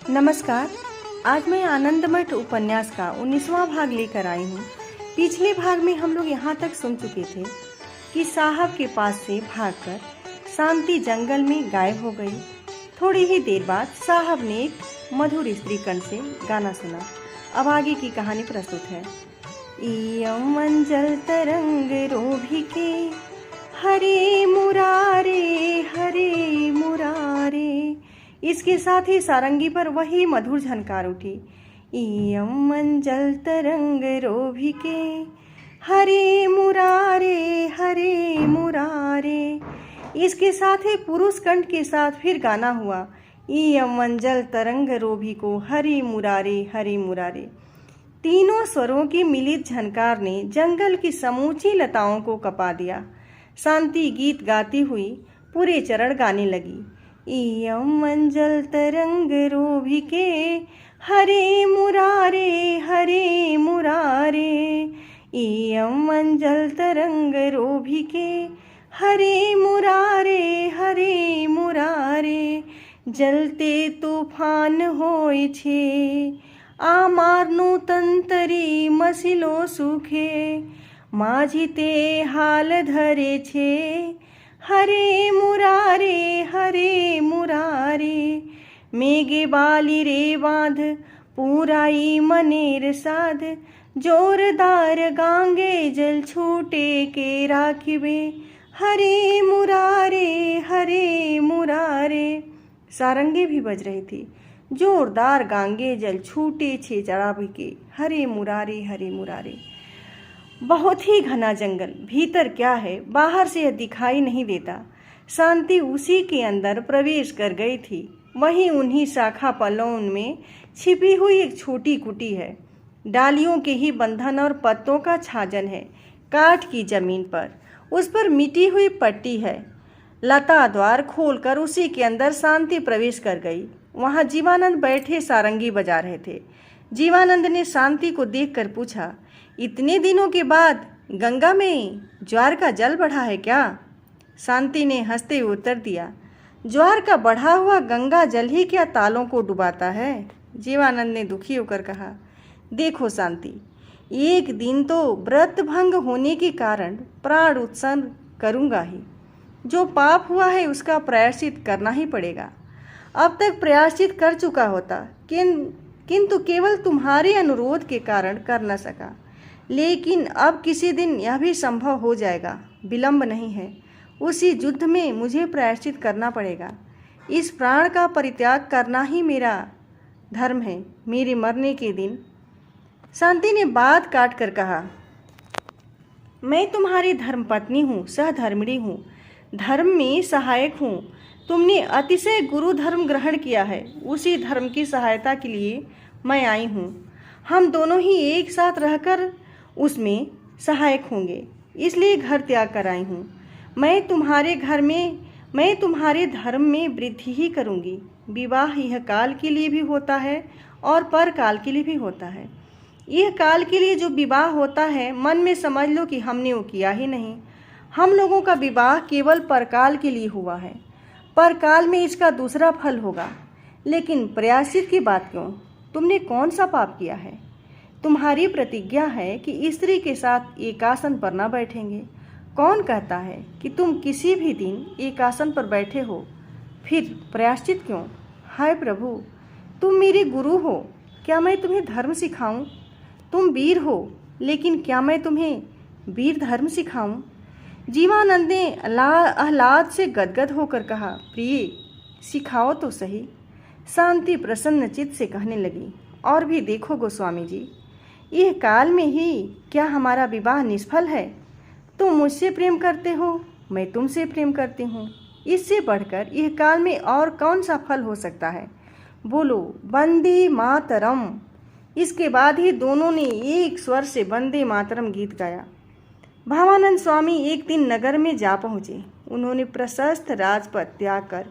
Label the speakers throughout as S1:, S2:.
S1: नमस्कार। आज मैं आनंदमठ उपन्यास का 19वां भाग लेकर आई हूँ। पिछले भाग में हम लोग यहाँ तक सुन चुके थे कि साहब के पास से भागकर शांति जंगल में गायब हो गई। थोड़ी ही देर बाद साहब ने एक मधुर स्त्री कंठ से गाना सुना। अब आगे की कहानी प्रस्तुत है। इयं मंजल तरंग रोभिके हरे मुरारे। इसके साथ ही सारंगी पर वही मधुर झनकार उठी। इयं मंजल तरंग रोभिके हरे मुरारे। इसके साथ ही पुरुष कंठ के साथ फिर गाना हुआ। इयं मंजल तरंग रोभिको हरे मुरारे। तीनों स्वरों की मिलित झनकार ने जंगल की समूची लताओं को कपा दिया। शांति गीत गाती हुई पूरे चरण गाने लगी। इयं मंजल तरंग रोभिके हरे मुरारे। इयं मंजल तरंग रोभिके हरे मुरारे। जलते तूफान होय छे आमारनु तंतरी मसिलो सुखे माझीते हाल धरे छे हरे मुरारे। मेघे बाली रे बांध पूराई मनेर साध जोरदार गांगे जल छूटे के राखिबे हरे मुरारे। सारंगी भी बज रही थी। जोरदार गांगे जल छूटे छे चढ़ावी के हरे मुरारे। बहुत ही घना जंगल, भीतर क्या है बाहर से यह दिखाई नहीं देता। शांति उसी के अंदर प्रवेश कर गई थी। वहीं उन्हीं शाखा पल्लवों में छिपी हुई एक छोटी कुटी है। डालियों के ही बंधन और पत्तों का छाजन है। काठ की जमीन पर उस पर मिटी हुई पट्टी है। लता द्वार खोलकर उसी के अंदर शांति प्रवेश कर गई। वहां जीवानंद बैठे सारंगी बजा रहे थे। जीवानंद ने शांति को देखकर पूछा, इतने दिनों के बाद गंगा में ज्वार का जल बढ़ा है क्या? शांति ने हंसते हुए उत्तर दिया, ज्वार का बढ़ा हुआ गंगा जल ही क्या तालों को डुबाता है? जीवानंद ने दुखी होकर कहा, देखो शांति, एक दिन तो व्रत भंग होने के कारण प्राण उत्सर्ग करूँगा ही। जो पाप हुआ है उसका प्रायश्चित करना ही पड़ेगा। अब तक प्रायश्चित कर चुका होता, किंतु केवल तुम्हारे अनुरोध के कारण कर न सका। लेकिन अब किसी दिन यह भी संभव हो जाएगा, विलंब नहीं है। उसी युद्ध में मुझे प्रायश्चित करना पड़ेगा। इस प्राण का परित्याग करना ही मेरा धर्म है। मेरे मरने के दिन शांति ने बात काट कर कहा, मैं तुम्हारी धर्मपत्नी हूँ, सहधर्मिणी हूँ, धर्म में सहायक हूँ। तुमने अतिशय गुरु धर्म ग्रहण किया है, उसी धर्म की सहायता के लिए मैं आई हूँ। हम दोनों ही एक साथ रहकर उसमें सहायक होंगे, इसलिए घर त्याग कर आई हूँ। मैं तुम्हारे धर्म में वृद्धि ही करूँगी। विवाह यह काल के लिए भी होता है और पर काल के लिए भी होता है। यह काल के लिए जो विवाह होता है, मन में समझ लो कि हमने वो किया ही नहीं। हम लोगों का विवाह केवल परकाल के लिए हुआ है। परकाल में इसका दूसरा फल होगा। लेकिन प्रायश्चित की बात क्यों? तुमने कौन सा पाप किया है? तुम्हारी प्रतिज्ञा है कि स्त्री के साथ एकासन पर न बैठेंगे। कौन कहता है कि तुम किसी भी दिन एकासन पर बैठे हो? फिर प्रायश्चित क्यों? हाय प्रभु, तुम मेरे गुरु हो, क्या मैं तुम्हें धर्म सिखाऊं? तुम वीर हो, लेकिन क्या मैं तुम्हें वीर धर्म सिखाऊं? जीवानंद ने आह्लाद से गदगद होकर कहा, प्रिय, सिखाओ तो सही। शांति प्रसन्न चित्त से कहने लगी, और भी देखो गोस्वामी जी, यह काल में ही क्या हमारा विवाह निष्फल है? तुम मुझसे प्रेम करते हो, मैं तुमसे प्रेम करती हूँ। इससे बढ़कर यह काल में और कौन सा फल हो सकता है? बोलो वंदे मातरम। इसके बाद ही दोनों ने एक स्वर से वंदे मातरम गीत गाया। भावानंद स्वामी एक दिन नगर में जा पहुँचे। उन्होंने प्रशस्त राजपथ त्याग कर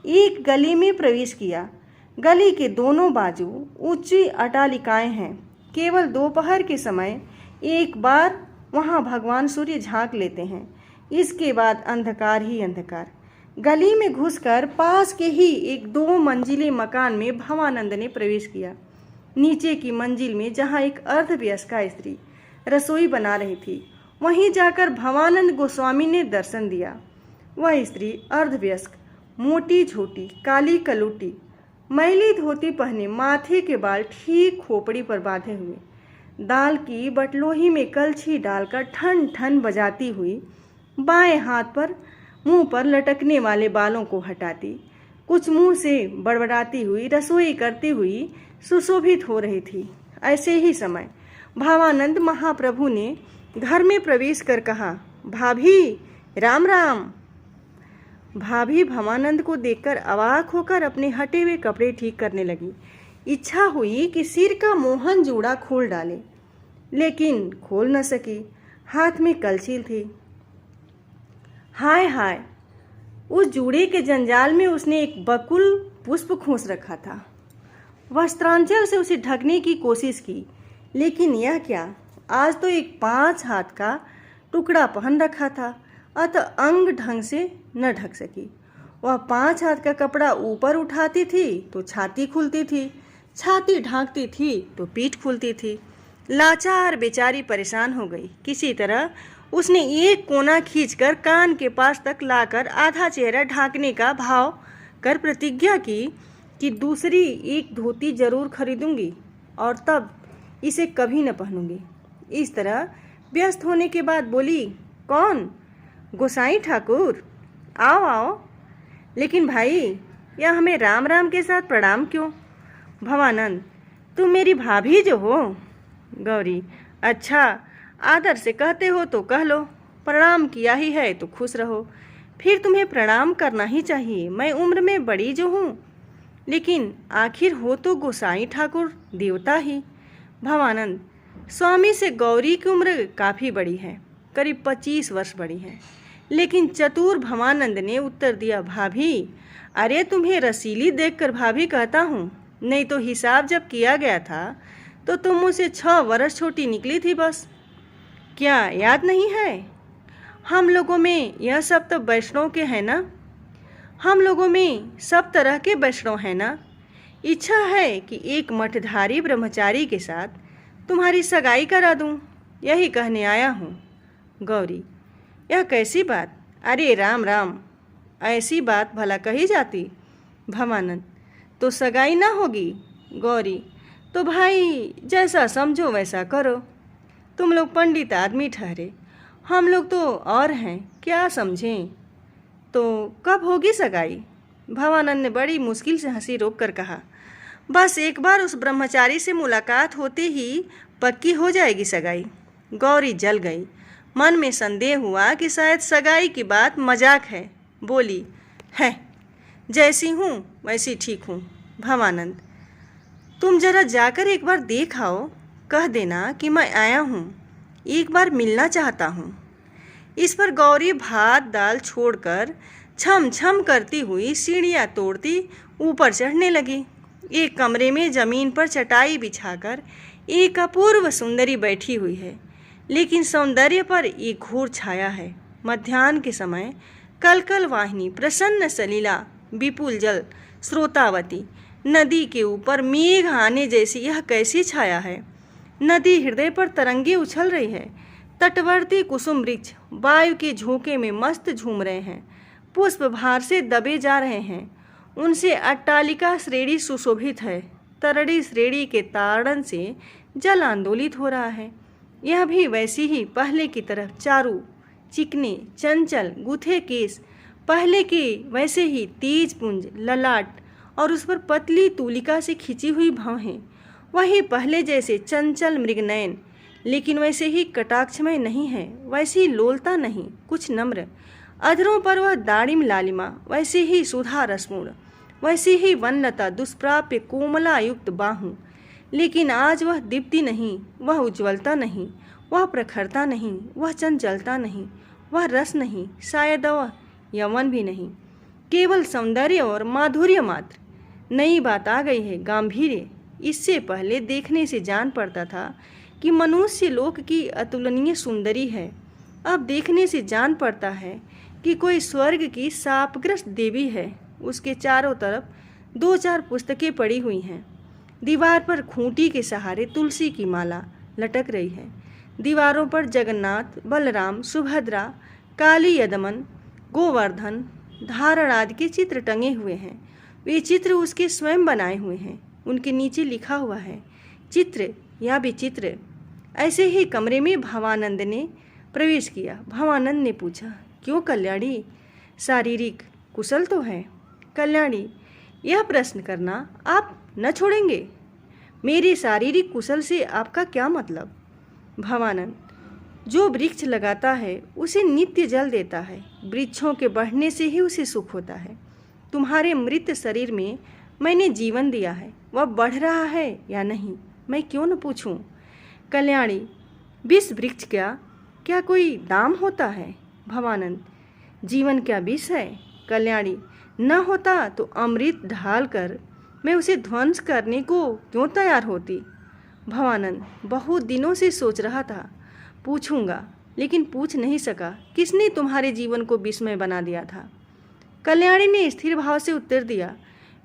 S1: एक गली में प्रवेश किया। गली के दोनों बाजू ऊंची अटालिकाएं हैं। केवल दोपहर के समय एक बार वहां भगवान सूर्य झांक लेते हैं। इसके बाद अंधकार ही अंधकार। गली में घुसकर पास के ही एक 2 मंजिले मकान में भवानंद ने प्रवेश किया। नीचे की मंजिल में जहाँ एक अर्धवयस्का स्त्री रसोई बना रही थी, वहीं जाकर भवानंद गोस्वामी ने दर्शन दिया। वह स्त्री अर्धवयस्क, मोटी झोटी, काली कलूटी, मैली धोती पहने, माथे के बाल ठीक खोपड़ी पर बांधे हुए, दाल की बटलोही में कलछी डालकर ठन ठन बजाती हुई, बाएं हाथ पर मुंह पर लटकने वाले बालों को हटाती, कुछ मुंह से बड़बड़ाती हुई रसोई करती हुई सुशोभित हो रही थी। ऐसे ही समय भावानंद महाप्रभु ने घर में प्रवेश कर कहा, भाभी राम राम। भाभी भवानंद को देखकर अवाक होकर अपने हटे हुए कपड़े ठीक करने लगी। इच्छा हुई कि सिर का मोहन जूड़ा खोल डाले, लेकिन खोल न सकी, हाथ में कलछील थी। हाय हाय, उस जूड़े के जंजाल में उसने एक बकुल पुष्प खोस रखा था। वस्त्रांचल से उसे ढकने की कोशिश की, लेकिन यह क्या, आज तो एक 5 हाथ का टुकड़ा पहन रखा था, अतः अंग ढंग से न ढक सकी। वह 5 हाथ का कपड़ा ऊपर उठाती थी तो छाती खुलती थी, छाती ढांकती थी तो पीठ खुलती थी। लाचार बेचारी परेशान हो गई। किसी तरह उसने एक कोना खींचकर कान के पास तक लाकर आधा चेहरा ढांकने का भाव कर प्रतिज्ञा की कि दूसरी एक धोती जरूर खरीदूंगी और तब इसे कभी न पहनूंगी। इस तरह व्यस्त होने के बाद बोली, कौन? गोसाई ठाकुर, आओ आओ। लेकिन भाई, यह हमें राम राम के साथ प्रणाम क्यों? भवानंद, तुम मेरी भाभी जो हो। गौरी, अच्छा, आदर से कहते हो तो कह लो, प्रणाम किया ही है तो खुश रहो। फिर तुम्हें प्रणाम करना ही चाहिए। मैं उम्र में बड़ी जो हूँ, लेकिन आखिर हो तो गोसाई ठाकुर देवता ही। भवानंद, स्वामी से गौरी की उम्र काफ़ी बड़ी है, करीब 25 वर्ष बड़ी है। लेकिन चतुर भवानंद ने उत्तर दिया, भाभी, अरे तुम्हें रसीली देखकर भाभी कहता हूँ, नहीं तो हिसाब जब किया गया था तो तुम मुझसे 6 वर्ष छोटी निकली थी बस। क्या याद नहीं है? हम लोगों में यह सब तो वैष्णव के हैं ना, हम लोगों में सब तरह के वैष्णव हैं ना। इच्छा है कि एक मठधारी ब्रह्मचारी के साथ तुम्हारी सगाई करा दूं, यही कहने आया हूँ। गौरी, यह कैसी बात? अरे राम राम, ऐसी बात भला कही जाती? भवानंद, तो सगाई ना होगी? गौरी, तो भाई जैसा समझो वैसा करो। तुम लोग पंडित आदमी ठहरे, हम लोग तो और हैं, क्या समझें? तो कब होगी सगाई? भवानंद ने बड़ी मुश्किल से हंसी रोक कर कहा, बस एक बार उस ब्रह्मचारी से मुलाकात होते ही पक्की हो जाएगी सगाई। गौरी जल गई। मन में संदेह हुआ कि शायद सगाई की बात मजाक है। बोली, है, जैसी हूँ वैसी ठीक हूँ। भवानंद, तुम जरा जाकर एक बार देख आओ, कह देना कि मैं आया हूँ, एक बार मिलना चाहता हूँ। इस पर गौरी भात दाल छोड़कर छम छम करती हुई सीढ़ियाँ तोड़ती ऊपर चढ़ने लगी। एक कमरे में जमीन पर चटाई बिछाकर एक अपूर्व सुंदरी बैठी हुई है, लेकिन सौंदर्य पर एक घोर छाया है। मध्याह्न के समय कलकल वाहिनी, प्रसन्न सलीला, विपुल जल स्रोतावती, नदी के ऊपर मेघ आने जैसी यह कैसी छाया है। नदी हृदय पर तरंगे उछल रही है। तटवर्ती कुसुम वृक्ष वायु के झोंके में मस्त झूम रहे हैं, पुष्प भार से दबे जा रहे हैं। उनसे अट्टालिका श्रेणी सुशोभित है। तरड़ी श्रेणी के ताड़न से जल आंदोलित हो रहा है। यह भी वैसी ही पहले की तरफ चारू, चिकने, चंचल, गुथे केस, पहले के वैसे ही तेज पुंज, ललाट और उस पर पतली तूलिका से खिंची हुई भौहें, वही पहले जैसे चंचल मृगनयन, लेकिन वैसे ही कटाक्षमय नहीं है, वैसी लोलता नहीं, कुछ नम्र। अधरों पर वह दाड़िम लालिमा, वैसे ही सुधा रसपूर्ण, वैसी ही वनलता दुष्प्राप्य कोमला युक्त बाहु। लेकिन आज वह दीप्ति नहीं, वह उज्ज्वलता नहीं, वह प्रखरता नहीं, वह चंचलता नहीं, वह रस नहीं, शायद वह यौवन भी नहीं, केवल सौंदर्य और माधुर्य मात्र। नई बात आ गई है, गांधीर्य। इससे पहले देखने से जान पड़ता था कि मनुष्य लोक की अतुलनीय सुंदरी है। अब देखने से जान पड़ता है कि कोई स्वर्ग की शापग्रस्त देवी है। उसके चारों तरफ 2-4 पुस्तकें पड़ी हुई हैं। दीवार पर खूंटी के सहारे तुलसी की माला लटक रही है। दीवारों पर जगन्नाथ, बलराम, सुभद्रा, काली यदमन, गोवर्धन, धारण आदि के चित्र टंगे हुए हैं। वे चित्र उसके स्वयं बनाए हुए हैं। उनके नीचे लिखा हुआ है, चित्र या विचित्र। ऐसे ही कमरे में भवानंद ने प्रवेश किया। भवानंद ने पूछा, क्यों कल्याणी, शारीरिक कुशल तो है? कल्याणी, यह प्रश्न करना आप न छोड़ेंगे? मेरे शारीरिक कुशल से आपका क्या मतलब? भवानंद, जो वृक्ष लगाता है उसे नित्य जल देता है। वृक्षों के बढ़ने से ही उसे सुख होता है। तुम्हारे मृत शरीर में मैंने जीवन दिया है, वह बढ़ रहा है या नहीं, मैं क्यों न पूछूं? कल्याणी, विष वृक्ष क्या कोई दाम होता है? भवानंद, जीवन क्या विष है? कल्याणी, न होता तो अमृत ढाल कर मैं उसे ध्वंस करने को क्यों तैयार होती? भवानंद, बहुत दिनों से सोच रहा था, पूछूंगा, लेकिन पूछ नहीं सका। किसने तुम्हारे जीवन को विस्मय बना दिया था? कल्याणी ने स्थिर भाव से उत्तर दिया,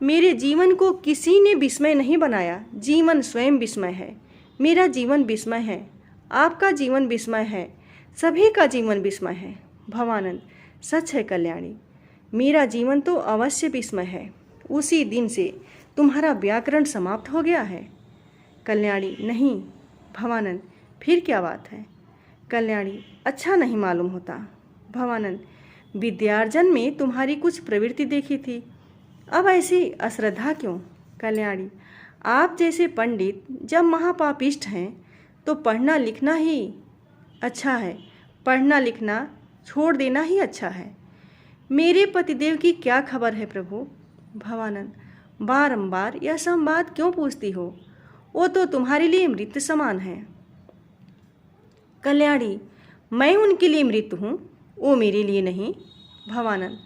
S1: मेरे जीवन को किसी ने विस्मय नहीं बनाया। जीवन स्वयं विस्मय है। मेरा जीवन विस्मय है, आपका जीवन विस्मय है, सभी का जीवन विस्मय है। भवानंद, सच है कल्याणी, मेरा जीवन तो अवश्य विस्मय है। उसी दिन से तुम्हारा व्याकरण समाप्त हो गया है। कल्याणी, नहीं। भवानंद, फिर क्या बात है? कल्याणी, अच्छा नहीं मालूम होता। भवानंद, विद्यार्जन में तुम्हारी कुछ प्रवृत्ति देखी थी, अब ऐसी अश्रद्धा क्यों? कल्याणी, आप जैसे पंडित जब महापापिष्ट हैं तो पढ़ना लिखना ही अच्छा है, पढ़ना लिखना छोड़ देना ही अच्छा है। मेरे पतिदेव की क्या खबर है प्रभु? भवानंद, बारंबार यह संवाद क्यों पूछती हो? वो तो तुम्हारे लिए मृत समान है। कल्याणी, मैं उनके लिए मृत हूँ, वो मेरे लिए नहीं। भवानंद,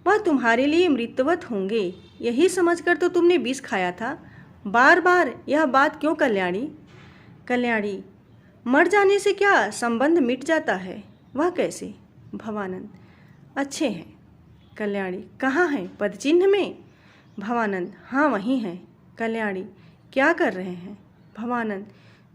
S1: वह तुम्हारे लिए मृतवत होंगे, यही समझकर तो तुमने विष खाया था। बार बार यह बात क्यों कल्याणी? कल्याणी, मर जाने से क्या संबंध मिट जाता है? वह कैसे? भवानंद, अच्छे हैं। कल्याणी, कहाँ हैं? पदचिन्ह में? भवानंद, हाँ वहीं हैं। कल्याणी, क्या कर रहे हैं? भवानंद,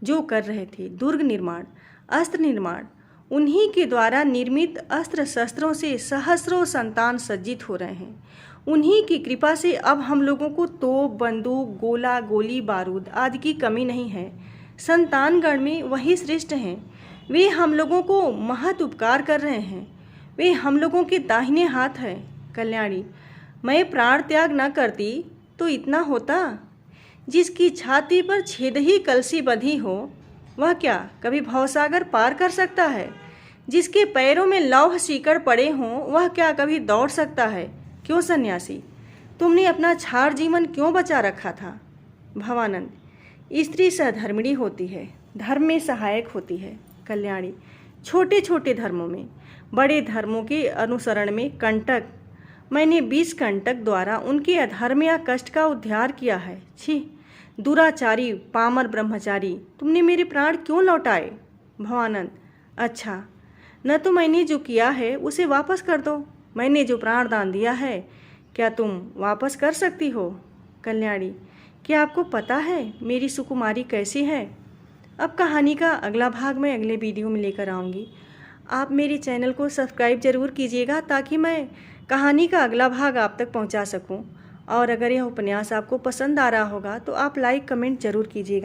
S1: जो कर रहे थे, दुर्ग निर्माण, अस्त्र निर्माण। उन्हीं के द्वारा निर्मित अस्त्र शस्त्रों से सहस्रों संतान सज्जित हो रहे हैं। उन्हीं की कृपा से अब हम लोगों को तोप, बंदूक, गोला, गोली, बारूद आदि की कमी नहीं है। संतानगण में वही श्रेष्ठ हैं। वे हम लोगों को महत उपकार कर रहे हैं। वे हम लोगों के दाहिने हाथ हैं। कल्याणी, मैं प्राण त्याग न करती तो इतना होता? जिसकी छाती पर छेद ही कलसी बंधी हो, वह क्या कभी भवसागर पार कर सकता है? जिसके पैरों में लौह सीकड़ पड़े हों, वह क्या कभी दौड़ सकता है? क्यों सन्यासी, तुमने अपना छार जीवन क्यों बचा रखा था? भवानंद, स्त्री सहधर्मिणी होती है, धर्म में सहायक होती है। कल्याणी, छोटे छोटे धर्मों में, बड़े धर्मों के अनुसरण में कंटक। मैंने 20 कंटक द्वारा उनके अधर्म या कष्ट का उद्धार किया है। छी, दुराचारी, पामर ब्रह्मचारी, तुमने मेरे प्राण क्यों लौटाए? भवानंद, अच्छा, न तो मैंने जो किया है उसे वापस कर दो। मैंने जो प्राण दान दिया है, क्या तुम वापस कर सकती हो? कल्याणी, क्या आपको पता है मेरी सुकुमारी कैसी है? अब कहानी का अगला भाग मैं अगले वीडियो में लेकर आऊँगी। आप मेरे चैनल को सब्सक्राइब जरूर कीजिएगा ताकि मैं कहानी का अगला भाग आप तक पहुंचा सकूं। और अगर यह उपन्यास आपको पसंद आ रहा होगा तो आप लाइक कमेंट जरूर कीजिएगा।